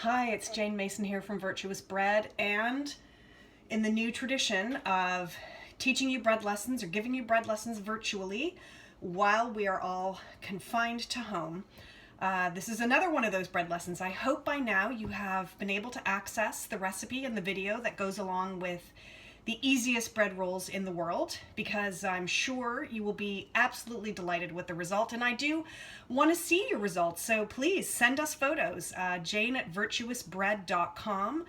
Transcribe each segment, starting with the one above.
Hi, it's Jane Mason here from Virtuous Bread, and in the new tradition of teaching you bread lessons or giving you bread lessons virtually while we are all confined to home, this is another one of those bread lessons. I hope by now you have been able to access the recipe and the video that goes along with the easiest bread rolls in the world, because I'm sure you will be absolutely delighted with the result, and I do want to see your results, so please send us photos. Jane@virtuousbread.com.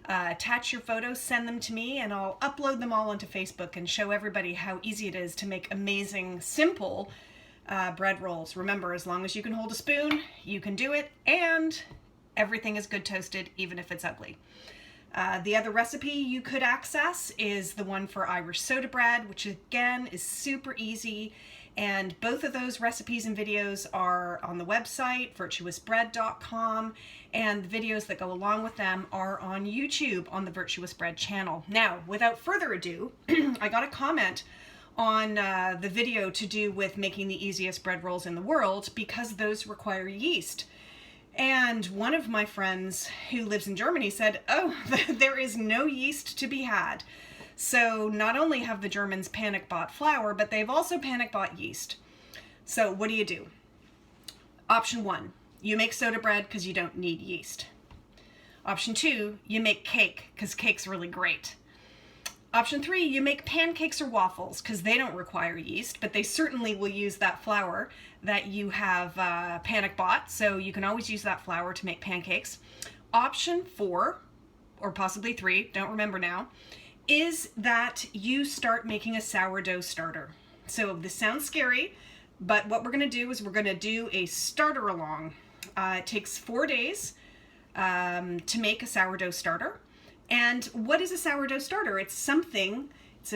Attach your photos, send them to me, and I'll upload them all onto Facebook and show everybody how easy it is to make amazing, simple bread rolls. Remember, as long as you can hold a spoon, you can do it, and everything is good toasted, even if it's ugly. The other recipe you could access is the one for Irish soda bread, which again is super easy, and both of those recipes and videos are on the website, virtuousbread.com, and the videos that go along with them are on YouTube on the Virtuous Bread channel. Now, without further ado, I got a comment on the video to do with making the easiest bread rolls in the world, because those require yeast. And one of my friends who lives in Germany said, oh, there is no yeast to be had. So not only have the Germans panic bought flour, but they've also panic bought yeast. So what do? Option 1, you make soda bread because you don't need yeast. Option 2, you make cake because cake's really great. Option 3, you make pancakes or waffles because they don't require yeast, but they certainly will use that flour that you have panic bought, so you can always use that flour to make pancakes. Option 4, or possibly 3, don't remember now, is that you start making a sourdough starter. So this sounds scary, but what we're going to do is we're going to do a starter along. It takes 4 days to make a sourdough starter. And what is a sourdough starter? It's a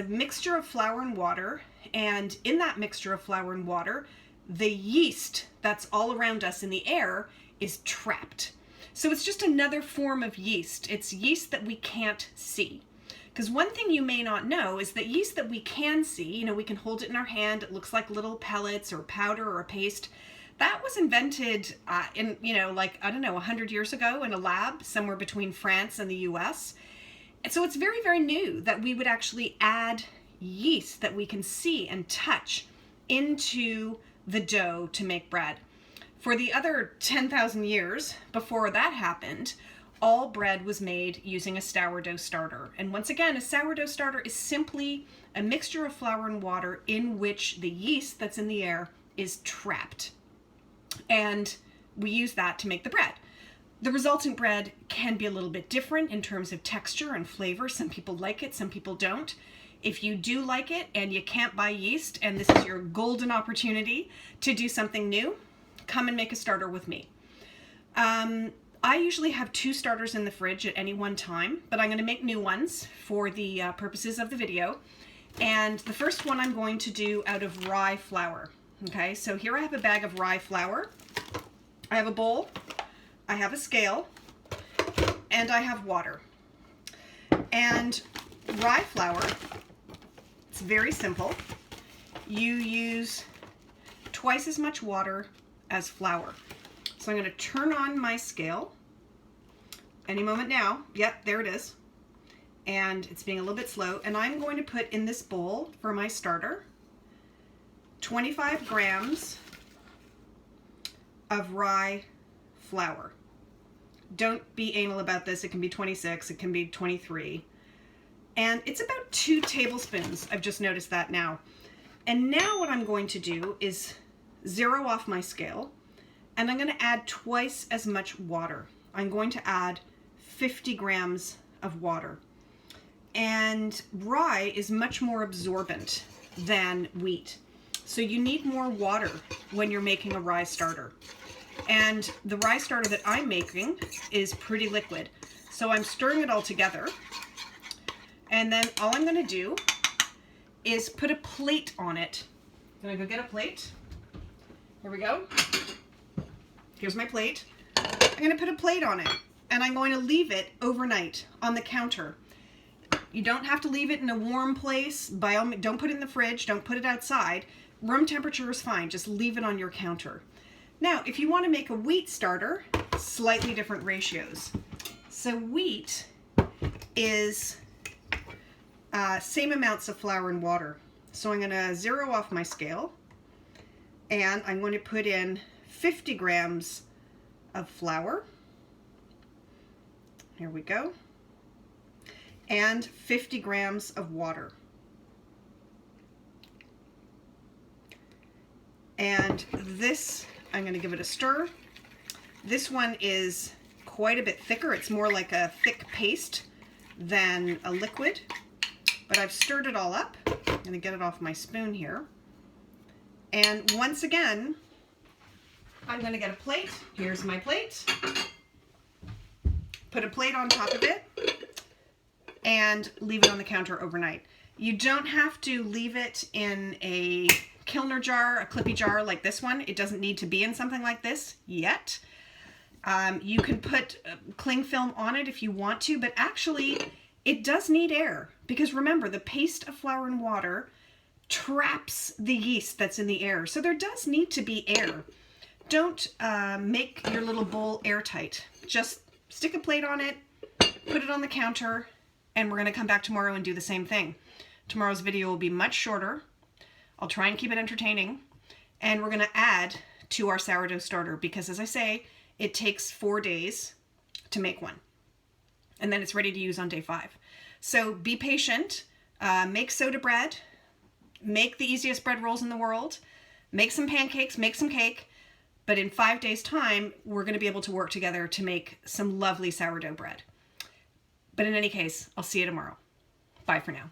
mixture of flour and water, and in that mixture of flour and water, the yeast that's all around us in the air is trapped. So it's just another form of yeast. It's yeast that we can't see. Because one thing you may not know is that yeast that we can see, we can hold it in our hand, it looks like little pellets or powder or a paste, that was invented in, 100 years ago in a lab somewhere between France and the US. And so it's very, very new that we would actually add yeast that we can see and touch into the dough to make bread. For the other 10,000 years before that happened, all bread was made using a sourdough starter. And once again, a sourdough starter is simply a mixture of flour and water in which the yeast that's in the air is trapped. And we use that to make the bread. The resultant bread can be a little bit different in terms of texture and flavor. Some people like it, some people don't. If you do like it and you can't buy yeast, and this is your golden opportunity to do something new, come and make a starter with me. I usually have 2 starters in the fridge at any one time, but I'm going to make new ones for the purposes of the video. And the first one I'm going to do out of rye flour. Okay, so here I have a bag of rye flour. I have a bowl, I have a scale, and I have water. And rye flour, it's very simple. You use twice as much water as flour. So I'm going to turn on my scale any moment now. Yep, there it is. And it's being a little bit slow. And I'm going to put in this bowl for my starter 25 grams of rye flour. Don't be anal about this. It can be 26, it can be 23. And it's about 2 tablespoons. I've just noticed that now. And now what I'm going to do is zero off my scale, and I'm going to add twice as much water. I'm going to add 50 grams of water. And rye is much more absorbent than wheat. So you need more water when you're making a rye starter. And the rye starter that I'm making is pretty liquid. So I'm stirring it all together. And then all I'm going to do is put a plate on it. Can I go get a plate? Here we go. Here's my plate. I'm going to put a plate on it, and I'm going to leave it overnight on the counter. You don't have to leave it in a warm place. Don't put it in the fridge. Don't put it outside. Room temperature is fine. Just leave it on your counter. Now, if you want to make a wheat starter, slightly different ratios. So wheat is same amounts of flour and water. So I'm going to zero off my scale, and I'm going to put in 50 grams of flour. Here we go. And 50 grams of water. And this, I'm going to give it a stir. This one is quite a bit thicker. It's more like a thick paste than a liquid. But I've stirred it all up. I'm going to get it off my spoon here. And once again, I'm going to get a plate. Here's my plate. Put a plate on top of it and leave it on the counter overnight. You don't have to leave it in a Kilner jar, a clippy jar like this one. It doesn't need to be in something like this yet. You can put cling film on it if you want to, but actually it does need air, because remember, the paste of flour and water traps the yeast that's in the air. So there does need to be air. Don't make your little bowl airtight. Just stick a plate on it, put it on the counter, and we're going to come back tomorrow and do the same thing. Tomorrow's video will be much shorter. I'll try and keep it entertaining. And we're going to add to our sourdough starter, because as I say, it takes 4 days to make one. And then it's ready to use on day 5. So be patient, make soda bread, make the easiest bread rolls in the world, make some pancakes, make some cake, but in 5 days' time, we're going to be able to work together to make some lovely sourdough bread. But in any case, I'll see you tomorrow. Bye for now.